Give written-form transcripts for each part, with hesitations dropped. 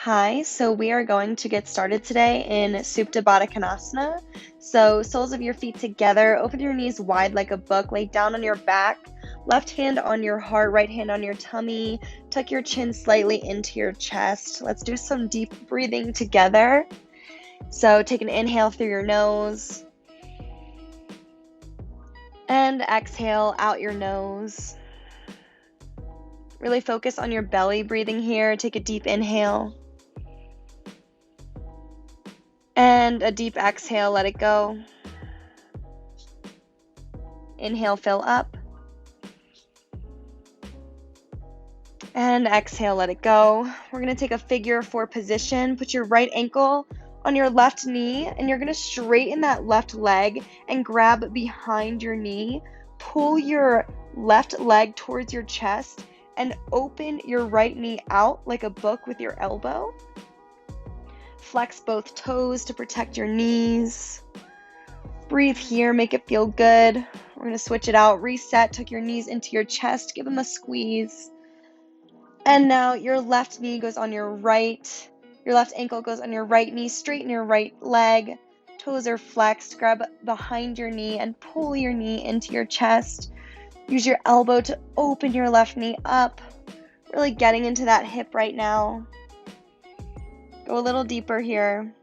Hi, so we are going to get started today in Supta Baddha Konasana. So soles of your feet together, open your knees wide like a book, lay down on your back, left hand on your heart, right hand on your tummy, tuck your chin slightly into your chest. Let's do some deep breathing together. So take an inhale through your nose and exhale out your nose. Really focus on your belly breathing here. Take a deep inhale. And a deep exhale, let it go. Inhale, fill up. And exhale, let it go. We're going to take a figure 4 position. Put your right ankle on your left knee, and you're going to straighten that left leg and grab behind your knee. Pull your left leg towards your chest and open your right knee out like a book with your elbow. Flex both toes to protect your knees. Breathe here, make it feel good. We're going to switch it out. Reset, tuck your knees into your chest, give them a squeeze. And now your left knee goes on your right. Your left ankle goes on your right knee. Straighten your right leg. Toes are flexed. Grab behind your knee and pull your knee into your chest. Use your elbow to open your left knee up. Really getting into that hip right now. Go a little deeper here.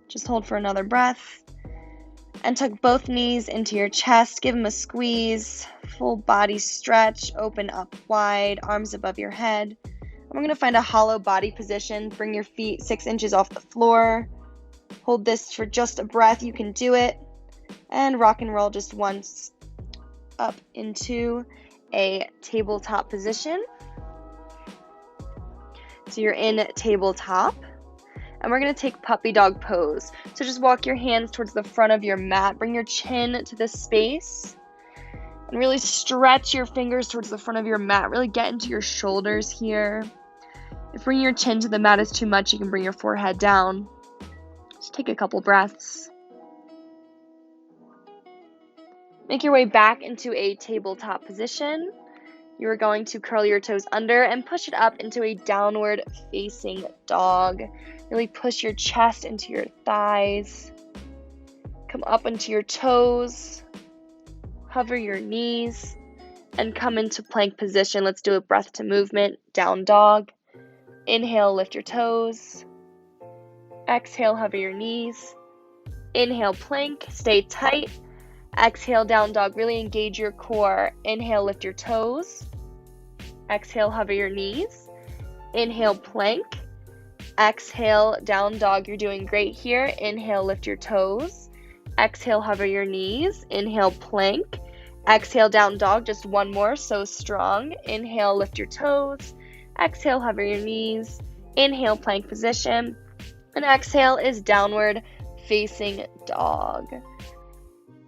Just hold for another breath. And tuck both knees into your chest. Give them a squeeze. Full body stretch. Open up wide. Arms above your head. And we're going to find a hollow body position. Bring your feet 6 inches off the floor. Hold this for just a breath. You can do it. And rock and roll just once up into a tabletop position. So you're in tabletop. And we're going to take puppy dog pose. So just walk your hands towards the front of your mat. Bring your chin to the space. And really stretch your fingers towards the front of your mat. Really get into your shoulders here. If bringing your chin to the mat is too much, you can bring your forehead down. Just take a couple breaths. Make your way back into a tabletop position. You are going to curl your toes under and push it up into a downward facing dog. Really push your chest into your thighs. Come up into your toes. Hover your knees and come into plank position. Let's do a breath to movement. Down dog. Inhale, lift your toes. Exhale, hover your knees. Inhale, plank. Stay tight. Exhale, down dog. Really engage your core. Inhale, lift your toes. Exhale, hover your knees. Inhale, plank. Exhale, down dog. You're doing great here. Inhale, lift your toes. Exhale, hover your knees. Inhale, plank. Exhale, down dog. Just one more. So strong. Inhale, lift your toes. Exhale, hover your knees. Inhale, plank position. And exhale is downward facing dog.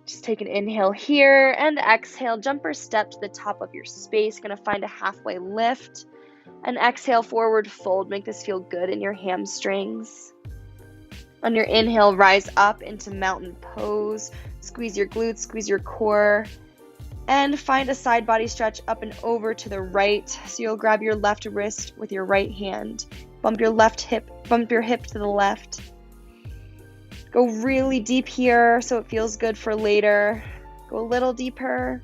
Just take an inhale here and exhale. Jumper step to the top of your space. Going to find a halfway lift. And exhale, forward fold. Make this feel good in your hamstrings. On your inhale, rise up into mountain pose. Squeeze your glutes, squeeze your core. And find a side body stretch up and over to the right. So you'll grab your left wrist with your right hand. Bump your hip to the left. Go really deep here so it feels good for later. Go a little deeper.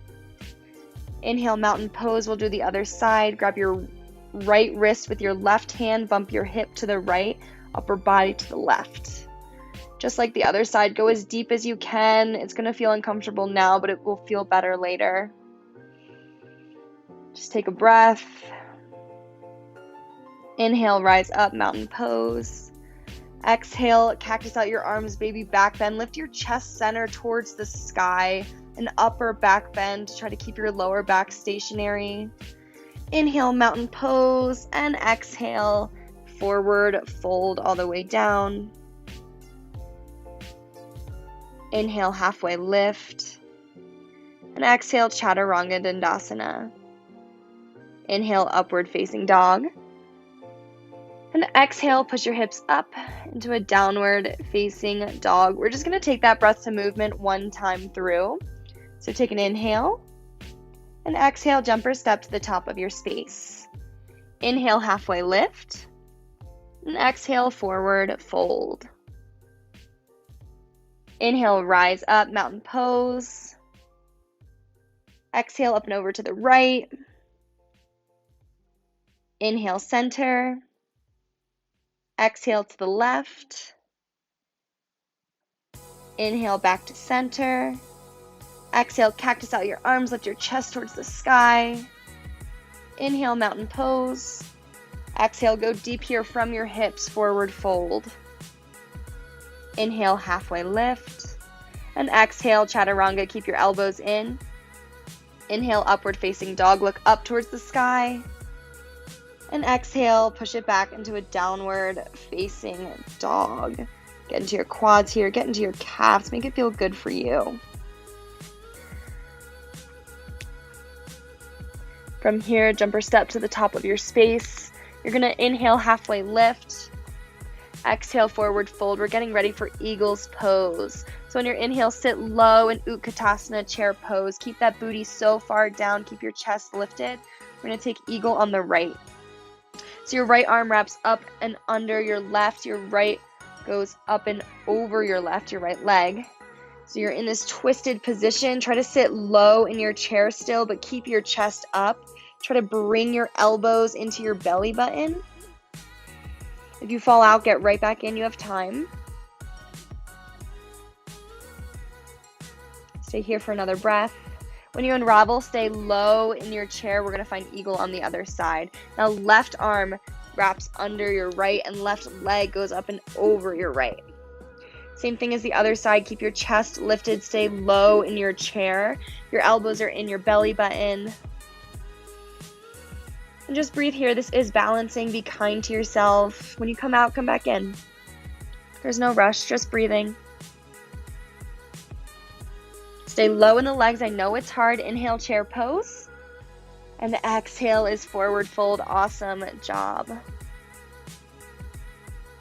Inhale, mountain pose. We'll do the other side. Grab your right wrist with your left hand. Bump your hip to the right, upper body to the left. Just like the other side, go as deep as you can. It's going to feel uncomfortable now, but it will feel better later. Just take a breath. Inhale, rise up, mountain pose. Exhale, cactus out your arms, baby back bend. Lift your chest center towards the sky. An upper back bend to try to keep your lower back stationary. Inhale, mountain pose. And exhale, forward fold all the way down. Inhale, halfway lift. And exhale, chaturanga dandasana. Inhale, upward facing dog. And exhale, push your hips up into a downward facing dog. We're just going to take that breath to movement one time through. So take an inhale and exhale, jump or step to the top of your space. Inhale, halfway lift, and exhale, forward fold. Inhale, rise up, mountain pose. Exhale, up and over to the right. Inhale, center. Exhale to the left. Inhale, back to center. Exhale, cactus out your arms, lift your chest towards the sky. Inhale, mountain pose. Exhale, go deep here from your hips, forward fold. Inhale, halfway lift. And exhale, chaturanga, keep your elbows in. Inhale, upward facing dog, look up towards the sky. And exhale, push it back into a downward facing dog. Get into your quads here, get into your calves, make it feel good for you. From here, jump or step to the top of your space. You're going to inhale, halfway lift. Exhale, forward fold. We're getting ready for eagle's pose. So on your inhale, sit low in Utkatasana, chair pose. Keep that booty so far down. Keep your chest lifted. We're going to take eagle on the right. So your right arm wraps up and under your left. Your right goes up and over your left, your right leg. So you're in this twisted position. Try to sit low in your chair still, but keep your chest up. Try to bring your elbows into your belly button. If you fall out, get right back in. You have time. Stay here for another breath. When you unravel, stay low in your chair. We're going to find eagle on the other side. Now left arm wraps under your right and left leg goes up and over your right. Same thing as the other side. Keep your chest lifted. Stay low in your chair. Your elbows are in your belly button. And just breathe here. This is balancing. Be kind to yourself. When you come out, come back in. There's no rush, just breathing. Stay low in the legs. I know it's hard. Inhale, chair pose. And the exhale is forward fold. Awesome job.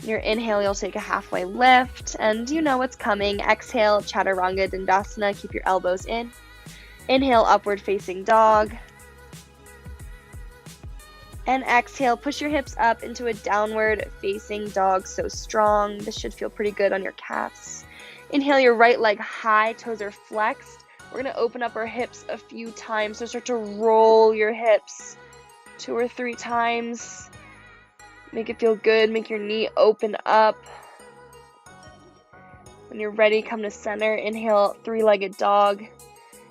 Your inhale, you'll take a halfway lift. And you know what's coming. Exhale, chaturanga dandasana. Keep your elbows in. Inhale, upward facing dog. And exhale, push your hips up into a downward facing dog. So strong. This should feel pretty good on your calves. Inhale, your right leg high, toes are flexed. We're going to open up our hips a few times. So start to roll your hips 2 or 3 times. Make it feel good. Make your knee open up. When you're ready, come to center. Inhale, 3-legged dog.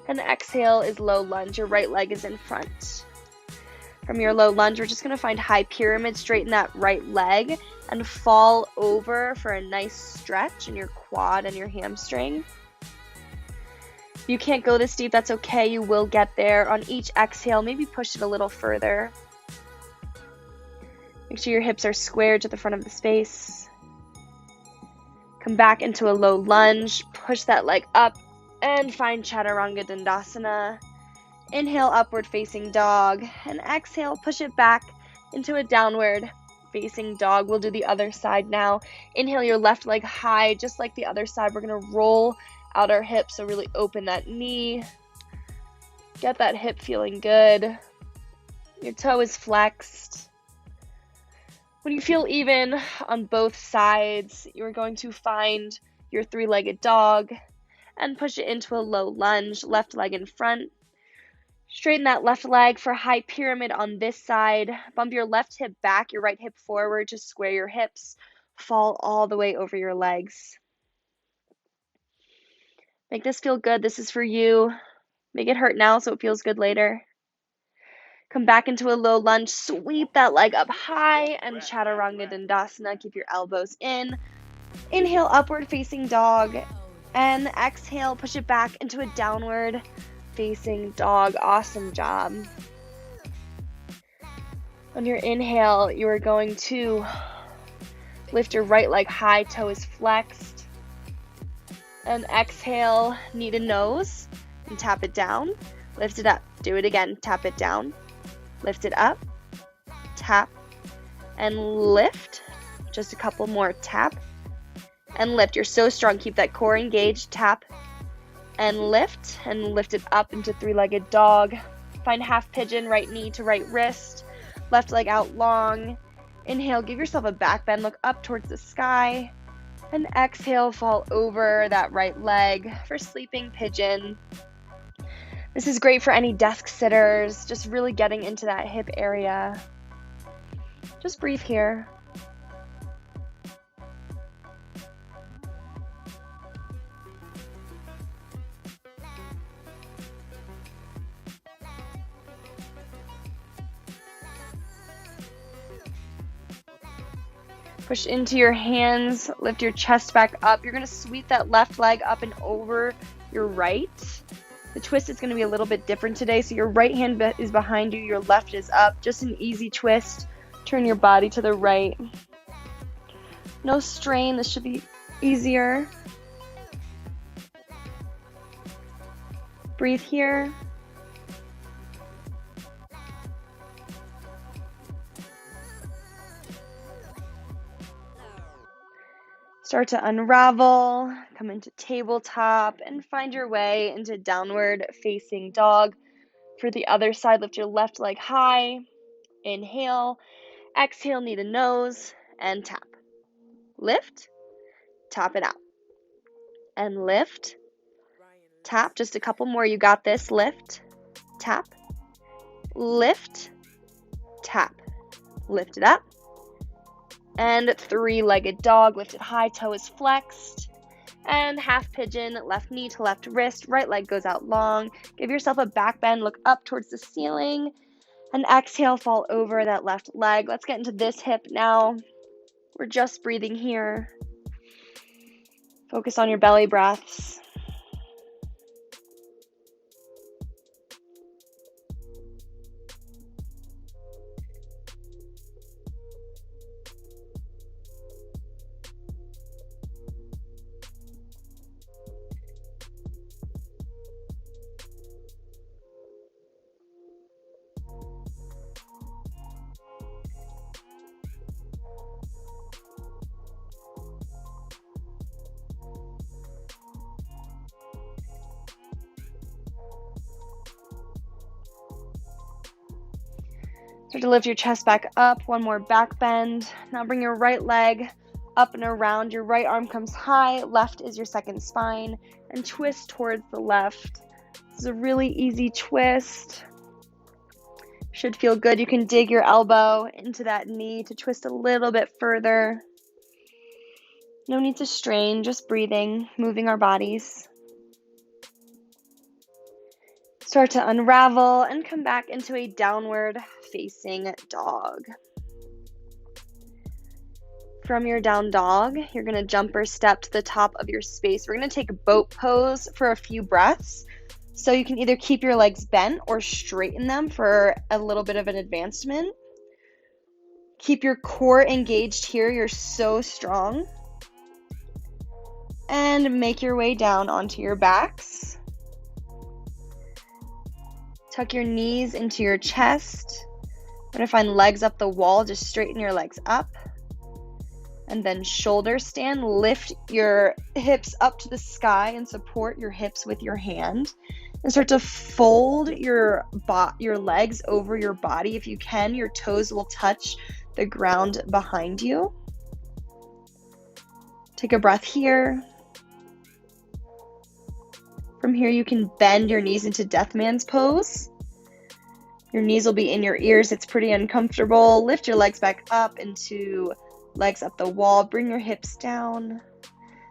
And exhale is low lunge. Your right leg is in front. From your low lunge, we're just going to find high pyramid. Straighten that right leg and fall over for a nice stretch in your quad and your hamstring. If you can't go this deep, that's okay. You will get there. On each exhale, maybe push it a little further. Make sure your hips are squared to the front of the space. Come back into a low lunge. Push that leg up and find chaturanga dandasana. Inhale, upward facing dog, and exhale, push it back into a downward facing dog. We'll do the other side now. Inhale, your left leg high, just like the other side. We're going to roll out our hips, so really open that knee. Get that hip feeling good. Your toe is flexed. When you feel even on both sides, you're going to find your 3-legged dog and push it into a low lunge, left leg in front. Straighten that left leg for high pyramid on this side. Bump your left hip back, your right hip forward. Just square your hips. Fall all the way over your legs. Make this feel good. This is for you. Make it hurt now so it feels good later. Come back into a low lunge. Sweep that leg up high and chaturanga dandasana. Keep your elbows in. Inhale, upward facing dog. And exhale, push it back into a downward facing dog. Awesome job. On your inhale, you are going to lift your right leg high, toe is flexed. And exhale, knee to nose, and tap it down. Lift it up. Do it again. Tap it down. Lift it up. Tap. and lift. Just a couple more. Tap and lift. You're so strong. Keep that core engaged. Tap and lift it up into three-legged dog. Find half pigeon, right knee to right wrist, left leg out long. Inhale, give yourself a back bend, look up towards the sky, and exhale, fall over that right leg for sleeping pigeon. This is great for any desk sitters, just really getting into that hip area. Just breathe here. Push into your hands, lift your chest back up. You're going to sweep that left leg up and over your right. The twist is going to be a little bit different today. So your right hand is behind you, your left is up. Just an easy twist. Turn your body to the right. No strain, this should be easier. Breathe here. Start to unravel, come into tabletop, and find your way into downward facing dog. For the other side, lift your left leg high. Inhale, exhale, knee to nose, and tap. Lift, tap it out. And lift, tap, just a couple more, you got this. Lift, tap, lift, tap. Lift it up. And three-legged dog, lifted high, toe is flexed. And half pigeon, left knee to left wrist, right leg goes out long. Give yourself a back bend, look up towards the ceiling. And exhale, fall over that left leg. Let's get into this hip now. We're just breathing here. Focus on your belly breaths. Start to lift your chest back up. One more back bend. Now bring your right leg up and around. Your right arm comes high. Left is your second spine. And twist towards the left. This is a really easy twist. Should feel good. You can dig your elbow into that knee to twist a little bit further. No need to strain, just breathing, moving our bodies. Start to unravel and come back into a downward facing dog. From your down dog, you're going to jump or step to the top of your space. We're going to take a boat pose for a few breaths. So you can either keep your legs bent or straighten them for a little bit of an advancement. Keep your core engaged here. You're so strong. And make your way down onto your backs. Tuck your knees into your chest. We're going to find legs up the wall. Just straighten your legs up. And then shoulder stand. Lift your hips up to the sky and support your hips with your hand. And start to fold your legs over your body. If you can, your toes will touch the ground behind you. Take a breath here. From here, you can bend your knees into Death Man's pose. Your knees will be in your ears. It's pretty uncomfortable. Lift your legs back up into legs up the wall. Bring your hips down.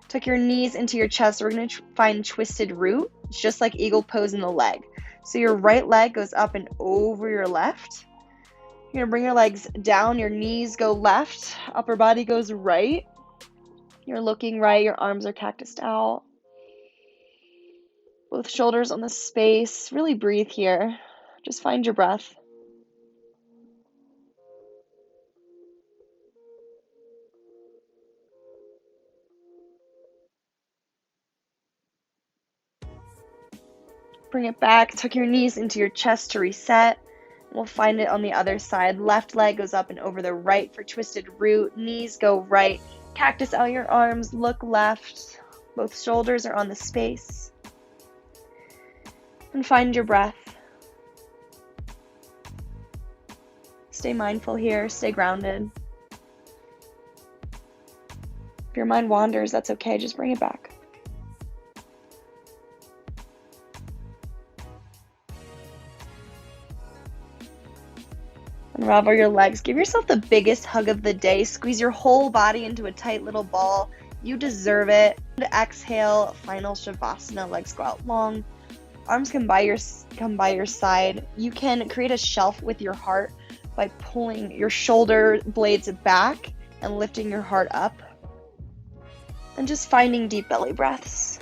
Tuck your knees into your chest. We're going to find twisted root. It's just like eagle pose in the leg. So your right leg goes up and over your left. You're going to bring your legs down. Your knees go left. Upper body goes right. You're looking right. Your arms are cactused out. Both shoulders on the space. Really breathe here. Just find your breath. Bring it back. Tuck your knees into your chest to reset. We'll find it on the other side. Left leg goes up and over the right for twisted root. Knees go right. Cactus out your arms. Look left. Both shoulders are on the space. And find your breath. Stay mindful here. Stay grounded. If your mind wanders, that's okay. Just bring it back. Unravel your legs. Give yourself the biggest hug of the day. Squeeze your whole body into a tight little ball. You deserve it. And exhale, final Savasana. Legs go out long. Arms come by your side. You can create a shelf with your heart by pulling your shoulder blades back and lifting your heart up. And just finding deep belly breaths.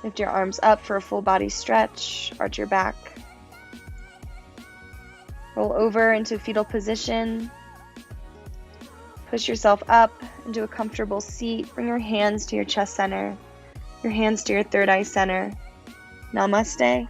Lift your arms up for a full body stretch. Arch your back. Roll over into fetal position. Push yourself up into a comfortable seat. Bring your hands to your chest center. Your hands to your third eye center. Namaste.